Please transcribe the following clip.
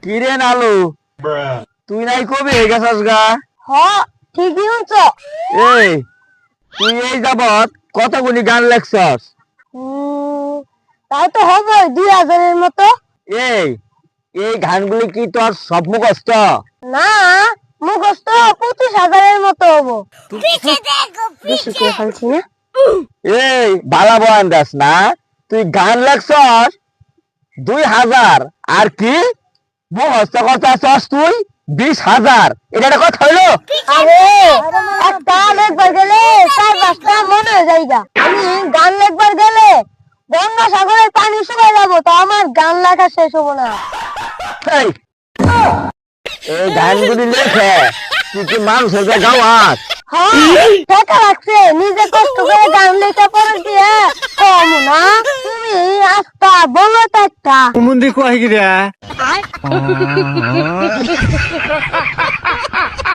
কিরে নালু, তুই নাই কবি হয়ে গেছস গা? হ ঠিকই হচ্ছ। এই তুই এই যাবত কতগুলি গান লেখছস? তাই তো হবে 2000-এর মতো। এই এই গানগুলি কি তোর সব মুখস্থ? না, মুখস্থ 25,000-এর মতো হবো। বেশি করে ফেলছি না? এই বালা বয়ান দাস না, তুই গান লেখছস 2000 আর কি মুখস্থ করতেছস তুই 20,000? এটা একটা কথা হইলো? আরে একটা লেখবার গেলে 4-5টা মনে হয়ে যায়গা। আমি গান লেখবার গেলে গঙ্গাসাগরের পানি শুকায় যাবো, তো আমার গান লেখা শেষ হবো না। এই এই গানগুলি লেখে তুই কি মানুষের গাওয়াস? হ্যাঁ, টাকা লাগছে, নিজে কষ্ট করে গান লেখা পড়ে দিয়ে কম না। তুমি আস্তা বলো তো একটা। মুন্দি কয় গিরা